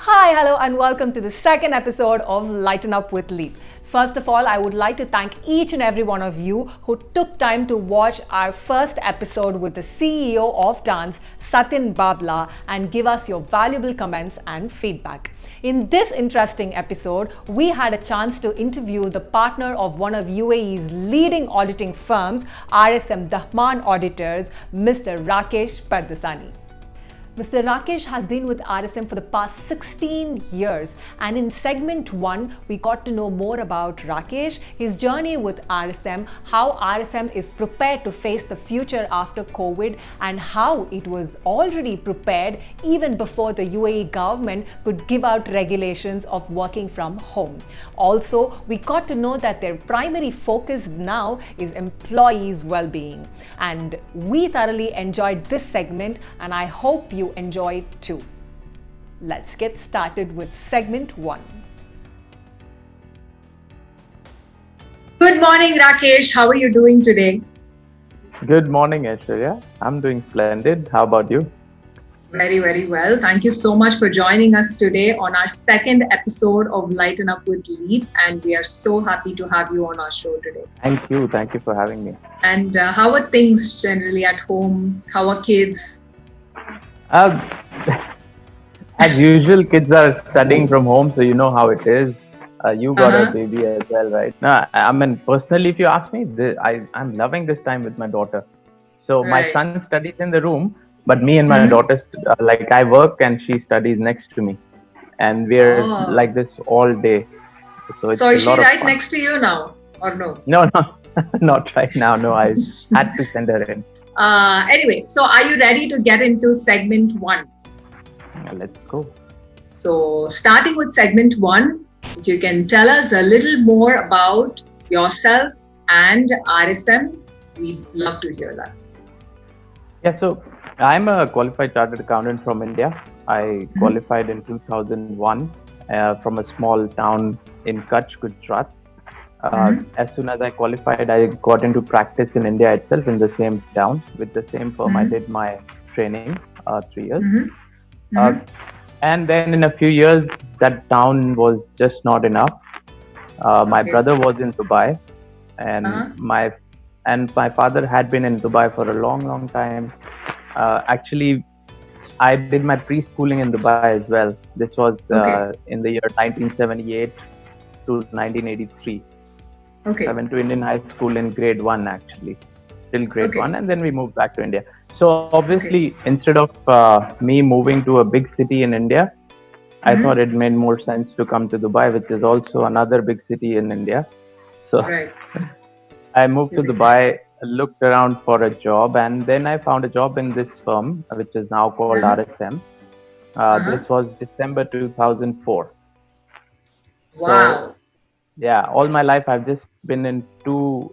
Hi, hello, and welcome to the second episode of Lighten Up with Leap. First of all, I would like to thank each and every one of you who took time to watch our first episode with the CEO of Dance, Satyan Babla, and give us your valuable comments and feedback. In this interesting episode, we had a chance to interview the partner of one of UAE's leading auditing firms, RSM Dahman Auditors, Mr. Rakesh Pardasani. Mr. Rakesh has been with RSM for the past 16 years, and in segment 1, we got to know more about Rakesh, his journey with RSM, how RSM is prepared to face the future after COVID, and how it was already prepared even before the UAE government could give out regulations of working from home. Also, we got to know that their primary focus now is employees' well-being, and we thoroughly enjoyed this segment, and I hope you enjoy it too. Let's get started with segment 1. Good morning, Rakesh. How are you doing today? Good morning, Aishwarya. I'm doing splendid. How about you? Very, very well. Thank you so much for joining us today on our second episode of Lighten Up with Leap, and we are so happy to have you on our show today. Thank you. Thank you for having me. And how are things generally at home? How are kids? As usual, kids are studying from home, so you know how it is. You got a baby as well, right? No, I mean, personally, if you ask me, I'm loving this time with my daughter. So my son studies in the room, but me and my daughter, I work and she studies next to me. And we're like this all day. So it's is a lot she of right fun. next to you now, or no? No, not right now. No, I had to send her in. Anyway, so are you ready to get into segment 1? Let's go. So starting with segment 1, if you can tell us a little more about yourself and RSM, we'd love to hear that. Yeah, so I'm a qualified chartered accountant from India. I qualified in 2001 from a small town in Kutch, Gujarat. As soon as I qualified, I got into practice in India itself in the same town. With the same firm, I did my training, 3 years. And then in a few years, that town was just not enough. My brother was in Dubai, and my father had been in Dubai for a long, long time. Actually, I did my preschooling in Dubai as well. This was in the year 1978 to 1983. I went to Indian high school in grade 1 actually, till grade 1, and then we moved back to India. So obviously, instead of me moving to a big city in India, I thought it made more sense to come to Dubai, which is also another big city in India. So I moved to Dubai, looked around for a job, and then I found a job in this firm, which is now called RSM. This was December 2004. Wow. So, yeah, all my life I've just been in two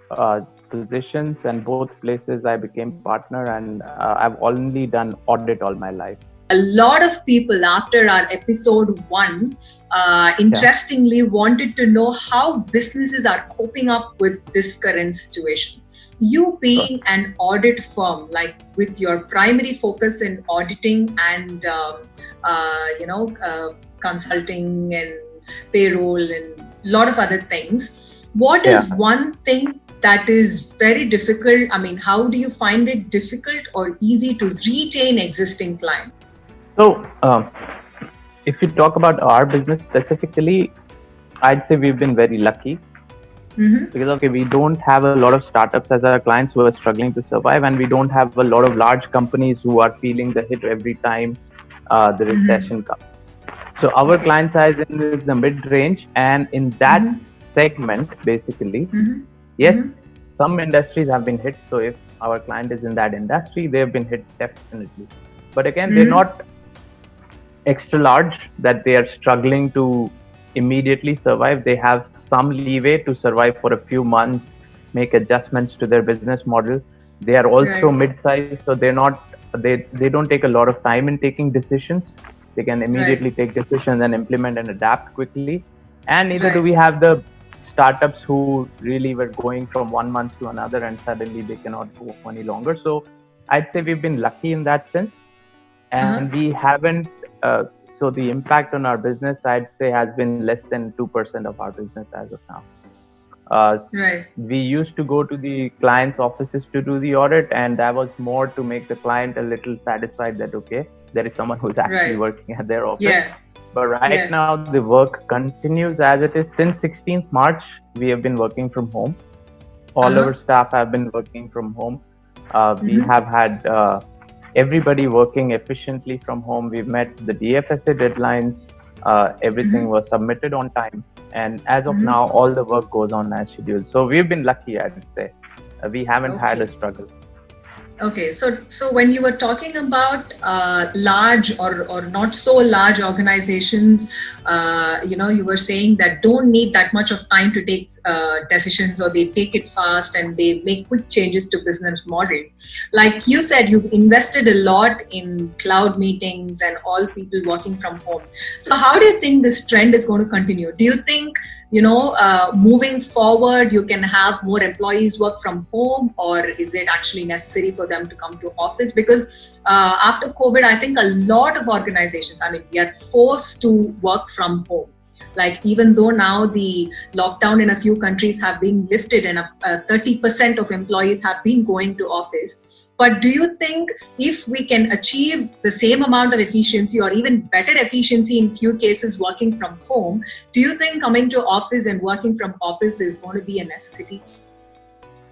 positions, and both places I became partner, and I've only done audit all my life. A lot of people after our episode 1 interestingly wanted to know how businesses are coping up with this current situation. You being an audit firm, like with your primary focus in auditing and consulting and payroll and a lot of other things, what is one thing that is very difficult? I mean, how do you find it difficult or easy to retain existing clients? So, if you talk about our business specifically, I'd say we've been very lucky because we don't have a lot of startups as our clients who are struggling to survive, and we don't have a lot of large companies who are feeling the hit every time the recession comes. So our client size is the mid-range, and in that segment, basically, yes, some industries have been hit. So if our client is in that industry, they've been hit definitely. But again, they're not extra large that they are struggling to immediately survive. They have some leeway to survive for a few months, make adjustments to their business model. They are also mid-sized, so they're not. They don't take a lot of time in taking decisions. They can immediately take decisions and implement and adapt quickly. And neither do we have the startups who really were going from 1 month to another and suddenly they cannot go any longer. So I'd say we've been lucky in that sense. And we haven't So the impact on our business, I'd say, has been less than 2% of our business as of now. Right. We used to go to the client's offices to do the audit, and that was more to make the client a little satisfied that, okay, there is someone who's actually Right. working at their office. Yeah. But right Yeah. now, the work continues as it is. Since 16th March, we have been working from home. All our staff have been working from home. We have had everybody working efficiently from home. We've met the DFSA deadlines. Everything was submitted on time. And as of now, all the work goes on as scheduled. So we've been lucky, I'd say. We haven't had a struggle. Okay, so when you were talking about large or not so large organizations, you were saying that don't need that much of time to take decisions, or they take it fast and they make quick changes to business model. Like you said, you've invested a lot in cloud meetings and all people working from home. So how do you think this trend is going to continue? Do you think moving forward, you can have more employees work from home, or is it actually necessary for them to come to office? Because after COVID, I think a lot of organizations, we are forced to work from home. Like, even though now the lockdown in a few countries have been lifted and 30% of employees have been going to office. But do you think if we can achieve the same amount of efficiency or even better efficiency in few cases working from home, do you think coming to office and working from office is going to be a necessity?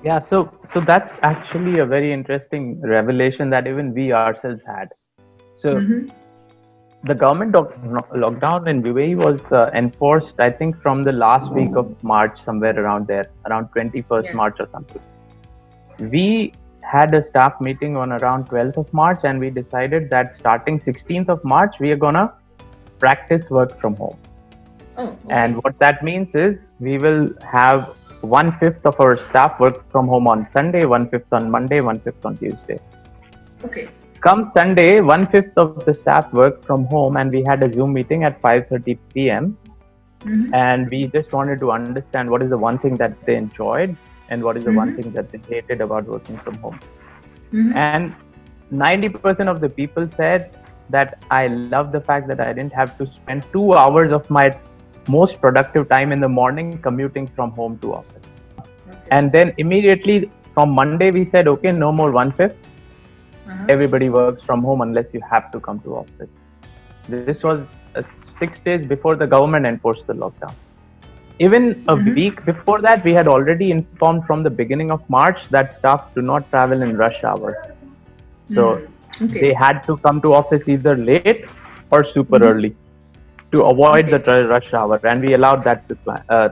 Yeah, so that's actually a very interesting revelation that even we ourselves had. So the government lockdown in UAE was enforced, I think, from the last week of March, somewhere around there, around 21st March or something. We had a staff meeting on around 12th of March, and we decided that starting 16th of March, we are gonna practice work from home. And what that means is we will have 1/5 of our staff work from home on Sunday, 1/5 on Monday, 1/5 on Tuesday. Okay. Come Sunday, 1/5 of the staff worked from home, and we had a Zoom meeting at 5:30 p.m. And we just wanted to understand what is the one thing that they enjoyed and what is the one thing that they hated about working from home. And 90% of the people said that I love the fact that I didn't have to spend 2 hours of my most productive time in the morning commuting from home to office. And then immediately from Monday, we said, okay, no more 1/5. Everybody works from home unless you have to come to office. This was 6 days before the government enforced the lockdown. Even a week before that, we had already informed from the beginning of March that staff do not travel in rush hour. So they had to come to office either late or super early to avoid the rush hour. And we allowed that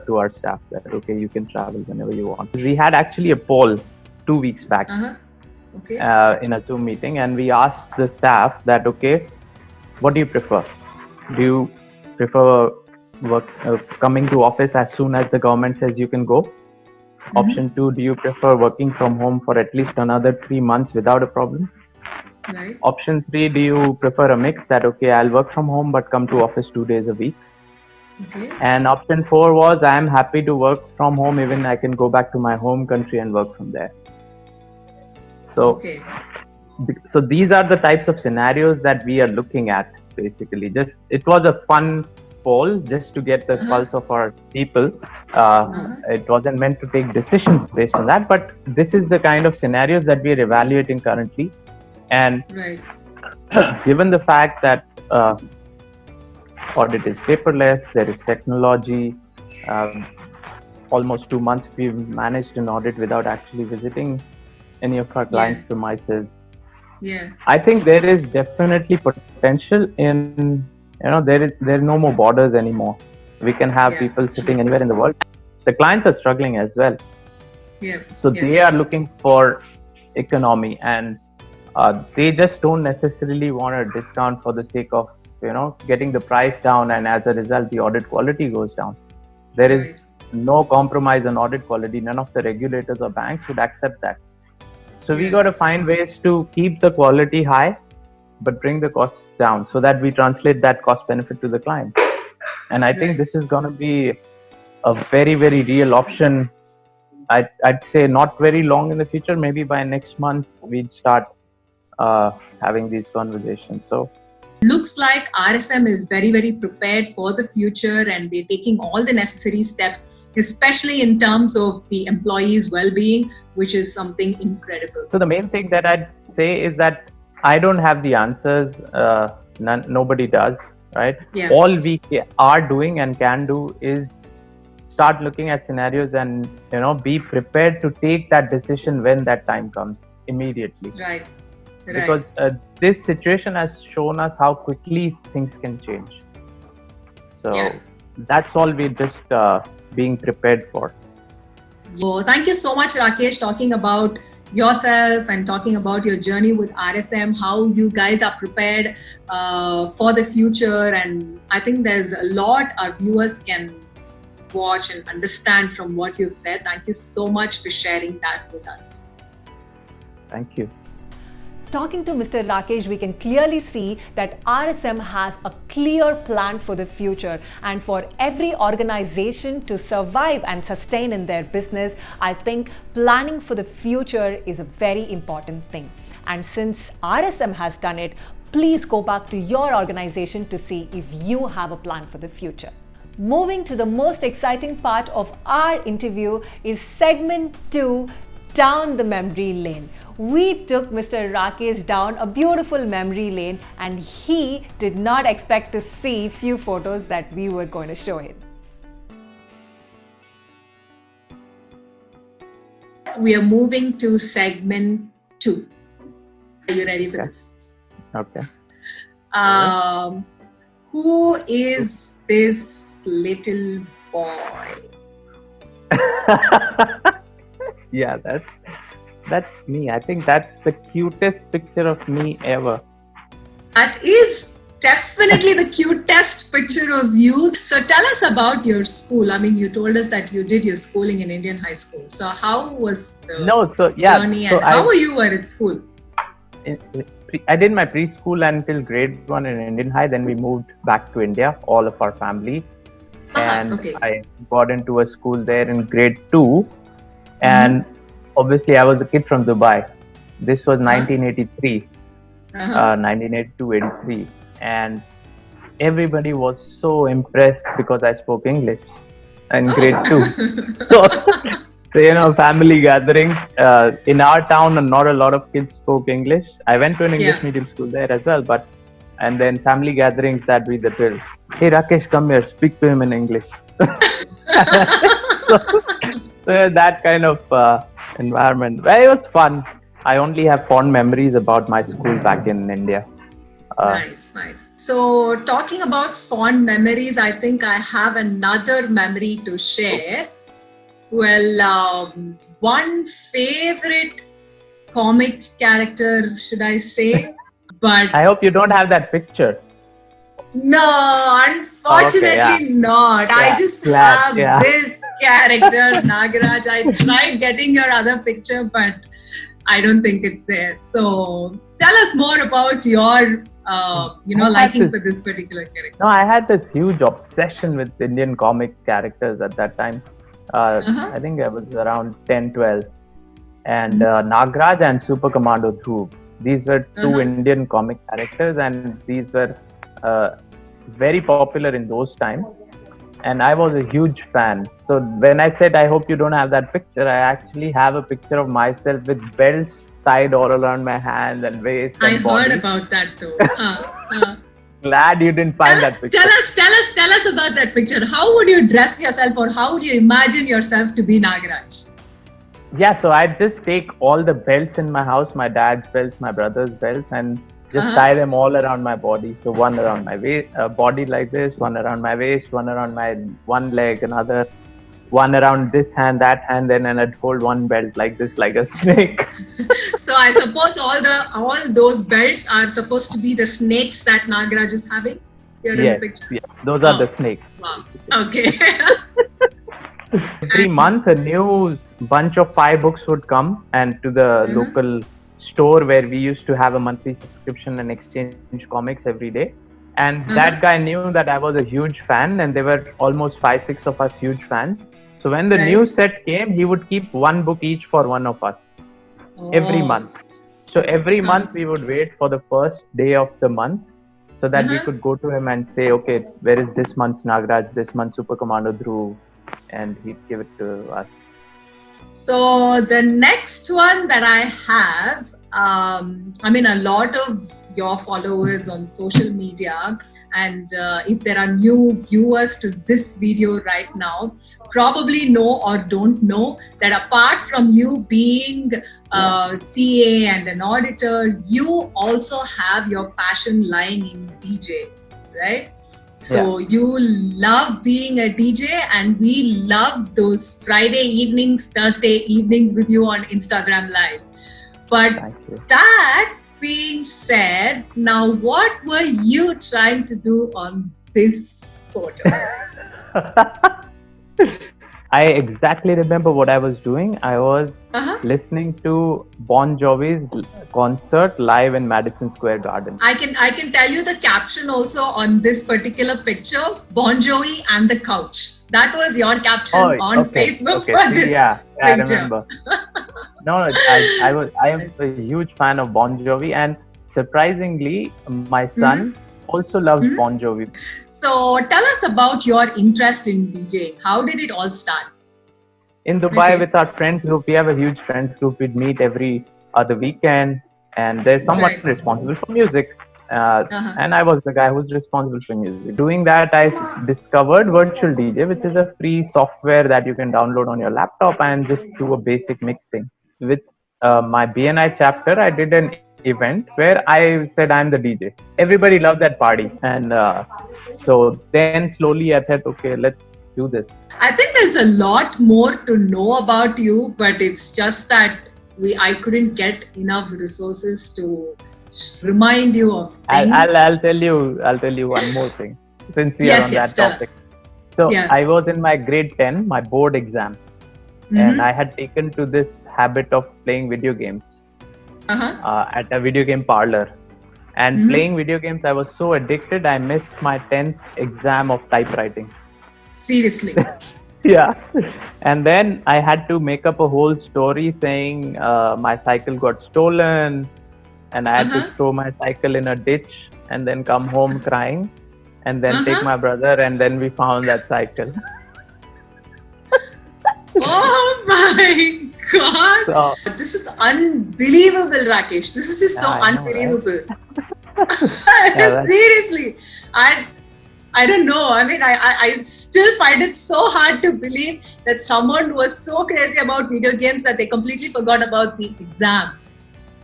to our staff that, okay, you can travel whenever you want. We had actually a poll 2 weeks back. In a Zoom meeting, and we asked the staff that, okay, what do you prefer? Do you prefer coming to office as soon as the government says you can go? Option 2, do you prefer working from home for at least another 3 months without a problem? Option 3, do you prefer a mix that, okay, I'll work from home but come to office 2 days a week? And option 4 was, I am happy to work from home, even I can go back to my home country and work from there. So these are the types of scenarios that we are looking at, basically. It was a fun poll just to get the pulse of our people. It wasn't meant to take decisions based on that, but this is the kind of scenarios that we are evaluating currently. And given the fact that audit is paperless, there is technology, almost 2 months we've managed an audit without actually visiting any of our clients' premises. I think there is definitely potential in, there is no more borders anymore. We can have people sitting anywhere in the world. The clients are struggling as well. So they are looking for economy, and they just don't necessarily want a discount for the sake of, getting the price down, and as a result, the audit quality goes down. There is no compromise on audit quality. None of the regulators or banks would accept that. So we got to find ways to keep the quality high, but bring the costs down so that we translate that cost benefit to the client. And I think this is going to be a very, very real option. I'd say not very long in the future. Maybe by next month, we'd start having these conversations. So Looks like RSM is very, very prepared for the future, and they're taking all the necessary steps, especially in terms of the employees' well-being, which is something incredible. So the main thing that I'd say is that I don't have the answers. Nobody does, right? Yeah. All we are doing and can do is start looking at scenarios and be prepared to take that decision when that time comes immediately. Right. Because this situation has shown us how quickly things can change. So that's all we're just being prepared for. Oh, thank you so much, Rakesh, talking about yourself and talking about your journey with RSM, how you guys are prepared for the future. And I think there's a lot our viewers can watch and understand from what you've said. Thank you so much for sharing that with us. Thank you. Talking to Mr. Rakesh, we can clearly see that RSM has a clear plan for the future, and for every organization to survive and sustain in their business, I think planning for the future is a very important thing. And since RSM has done it, please go back to your organization to see if you have a plan for the future. Moving to the most exciting part of our interview is segment 2, Down the Memory Lane. We took Mr. Rakesh down a beautiful memory lane, and he did not expect to see few photos that we were going to show him. We are moving to segment 2. Are you ready for this? Okay. Who is this little boy? Yeah, that's me. I think that's the cutest picture of me ever. That is definitely the cutest picture of you. So tell us about your school. I mean, you told us that you did your schooling in Indian high school. So how was the journey, and how were you at school? I did my preschool until grade 1 in Indian high. Then we moved back to India, all of our family. And I got into a school there in grade 2. And obviously, I was a kid from Dubai. This was 1983, 1982-83. And everybody was so impressed because I spoke English in grade 2. So, family gatherings. In our town, not a lot of kids spoke English. I went to an English medium school there as well. And then family gatherings, that'd be the drill. Hey, Rakesh, come here, speak to him in English. So that kind of environment. Well, it was fun. I only have fond memories about my school back in India. Nice. So talking about fond memories, I think I have another memory to share. Well, one favorite comic character, should I say? But I hope you don't have that picture. No, unfortunately not. Yeah, I just have this character, Nagaraj. I tried getting your other picture, but I don't think it's there. So tell us more about your, liking for this particular character. No, I had this huge obsession with Indian comic characters at that time. I think I was around 10, 12. And Nagraj and Super Commando Dhruv. These were two Indian comic characters, and these were very popular in those times. And I was a huge fan. So when I said, I hope you don't have that picture, I actually have a picture of myself with belts tied all around my hands and waist. I heard about that too. Glad you didn't find that picture. Tell us about that picture. How would you dress yourself, or how would you imagine yourself to be Nagaraj? Yeah, so I'd just take all the belts in my house, my dad's belts, my brother's belts, and just tie them all around my body. So one around my body like this, one around my waist, one around my one leg, another one around this hand, that hand, then and I'd hold one belt like this, like a snake. So I suppose all those belts are supposed to be the snakes that Nagaraj is having here in the picture. Yes, those are the snakes. Wow. Okay. Every month, a new bunch of 5 books would come, and to the local store where we used to have a monthly subscription and exchange comics every day. And that guy knew that I was a huge fan, and there were almost 5-6 of us huge fans. So when the new set came, he would keep 1 book each for one of us every month. So every month we would wait for the first day of the month, so that we could go to him and say, okay, where is this month's Nagraj, this month's Super Commando Dhruv, and he'd give it to us. So the next one that I have, a lot of your followers on social media, and if there are new viewers to this video right now, probably know or don't know that apart from you being CA and an auditor, you also have your passion lying in DJ, right? So you love being a DJ, and we love those Friday evenings, Thursday evenings with you on Instagram Live. But that being said, now what were you trying to do on this photo? I exactly remember what I was doing. I was listening to Bon Jovi's concert live in Madison Square Garden. I can tell you the caption also on this particular picture: Bon Jovi and the couch. That was your caption on Facebook for this picture. I remember. I am a huge fan of Bon Jovi, and surprisingly, my son also loves Bon Jovi. So tell us about your interest in DJing. How did it all start? In Dubai with our friends group, we have a huge friends group. We'd meet every other weekend, and there's someone responsible for music. And I was the guy who's responsible for music. Doing that, I discovered Virtual DJ, which is a free software that you can download on your laptop and just do a basic mixing. With my BNI chapter, I did an event where I said I'm the DJ. Everybody loved that party, and so then slowly I thought, okay, let's do this. I think there's a lot more to know about you, but it's just that I couldn't get enough resources to remind you of things. I'll tell you one more thing, since we are on that topic. So I was in my grade 10, my board exam, and I had taken to this habit of playing video games at a video game parlor. And playing video games, I was so addicted, I missed my 10th exam of typewriting. Seriously? Yeah. And then I had to make up a whole story saying my cycle got stolen, and I had to throw my cycle in a ditch and then come home crying, and then take my brother, and then we found that cycle. Oh my God! So, this is unbelievable, Rakesh. This is just so unbelievable. Right? Seriously, I don't know. I mean, I still find it so hard to believe that someone was so crazy about video games that they completely forgot about the exam.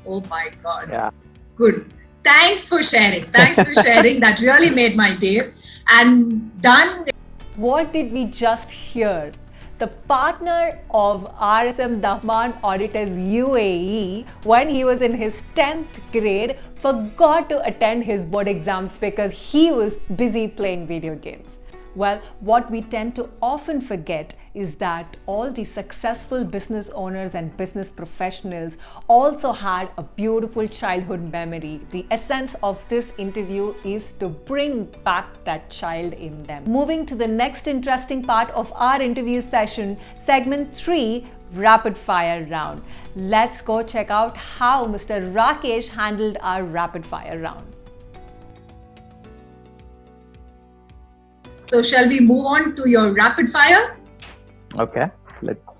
Oh my God. Yeah. Good. Thanks for sharing. That really made my day. And done. What did we just hear? The partner of RSM Dahman Auditors UAE, when he was in his 10th grade, forgot to attend his board exams because he was busy playing video games. Well, what we tend to often forget is that all the successful business owners and business professionals also had a beautiful childhood memory. The essence of this interview is to bring back that child in them. Moving to the next interesting part of our interview session, segment 3, rapid fire round. Let's go check out how Mr. Rakesh handled our rapid fire round. So shall we move on to your rapid fire? Okay.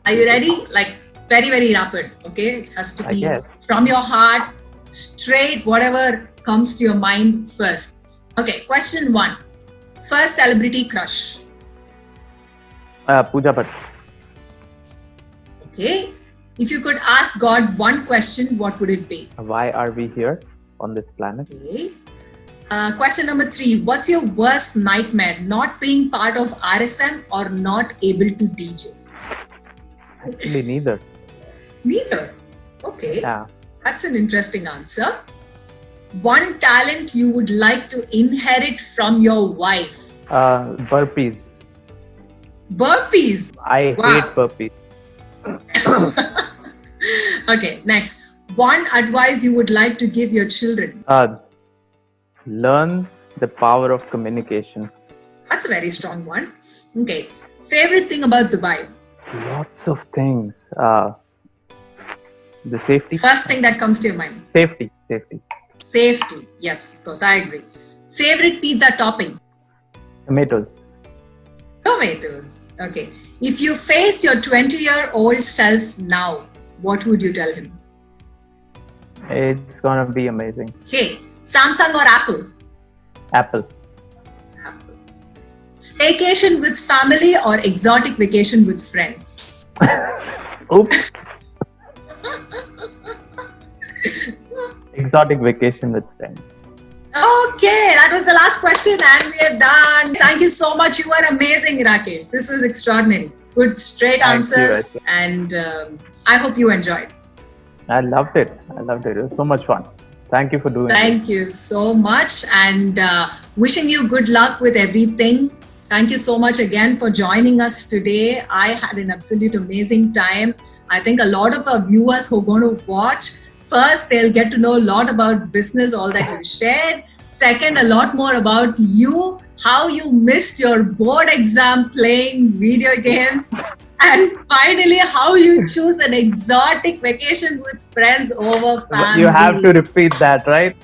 Are you ready? Like very, very rapid. Okay. It has to be from your heart, straight, whatever comes to your mind first. Okay. Question 1. First celebrity crush. Pooja Bhatt. Okay. If you could ask God one question, what would it be? Why are we here on this planet? Okay. Question number 3. What's your worst nightmare? Not being part of RSM or not able to DJ? Actually, neither. Neither? Okay. Yeah. That's an interesting answer. One talent you would like to inherit from your wife? Burpees. Burpees? I hate burpees. Okay, next. One advice you would like to give your children? Learn the power of communication. That's a very strong one. Okay. Favorite thing about Dubai? Lots of things. The safety. First thing that comes to your mind? Safety. Safety. Yes, of course. I agree. Favorite pizza topping? Tomatoes. Tomatoes. Okay. If you face your 20-year-old self now, what would you tell him? It's gonna be amazing. Okay. Samsung or Apple? Apple. Apple. Staycation with family or exotic vacation with friends? Oops. Exotic vacation with friends. Okay, that was the last question and we are done. Thank you so much. You are amazing, Rakesh. This was extraordinary. Good, straight answers, and I hope you enjoyed. I loved it. It was so much fun. Thank you for doing it. Thank you so much, and wishing you good luck with everything. Thank you so much again for joining us today. I had an absolute amazing time. I think a lot of our viewers who are going to watch, first, they'll get to know a lot about business, all that you shared. Second, a lot more about you, how you missed your board exam playing video games. And finally, how you choose an exotic vacation with friends over family. You have to repeat that, right?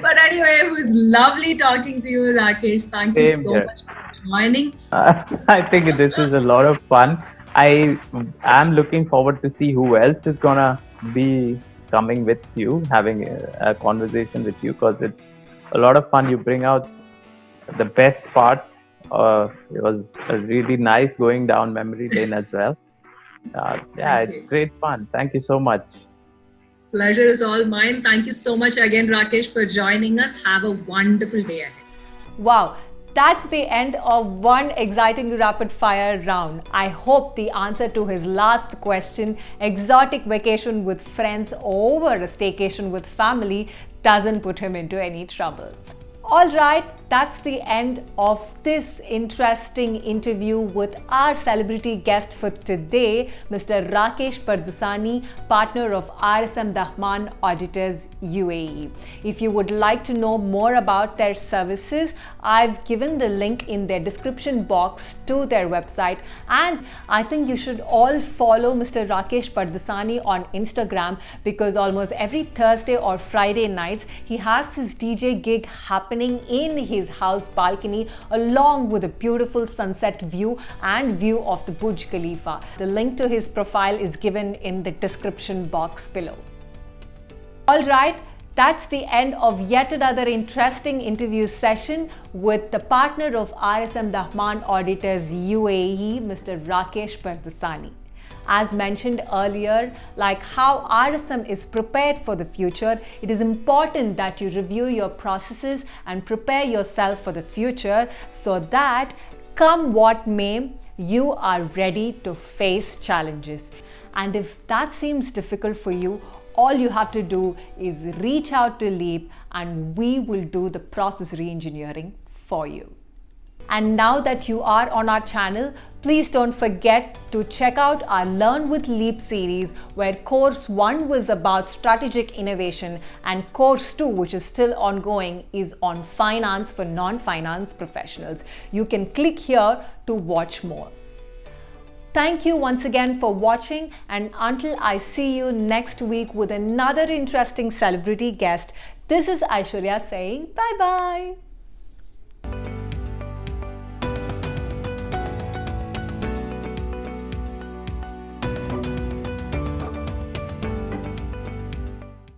But anyway, it was lovely talking to you, Rakesh. Thank you so much for joining. I think this is a lot of fun. I am looking forward to see who else is gonna be coming with you, having a conversation with you, because it's a lot of fun. You bring out the best parts. It was really nice going down memory lane as well. It's great fun. Thank you so much. Pleasure is all mine. Thank you so much again, Rakesh, for joining us. Have a wonderful day ahead. Wow. That's the end of one exciting rapid fire round. I hope the answer to his last question, exotic vacation with friends over a staycation with family, doesn't put him into any trouble. Alright, that's the end of this interesting interview with our celebrity guest for today, Mr. Rakesh Pardasani, partner of RSM Dahman Auditors UAE. If you would like to know more about their services, I've given the link in their description box to their website, and I think you should all follow Mr. Rakesh Pardasani on Instagram, because almost every Thursday or Friday nights he has his DJ gig happening in his house balcony along with a beautiful sunset view and view of the Burj Khalifa. The link to his profile is given in the description box below. Alright, that's the end of yet another interesting interview session with the partner of RSM Dahman Auditors UAE, Mr. Rakesh Pardasani. As mentioned earlier, like how RSM is prepared for the future, it is important that you review your processes and prepare yourself for the future so that, come what may, you are ready to face challenges. And if that seems difficult for you, all you have to do is reach out to Leap and we will do the process re-engineering for you. And now that you are on our channel, please don't forget to check out our Learn with Leap series, where Course 1 was about strategic innovation and Course 2, which is still ongoing, is on finance for non-finance professionals. You can click here to watch more. Thank you once again for watching, and until I see you next week with another interesting celebrity guest, this is Aishwarya saying bye-bye.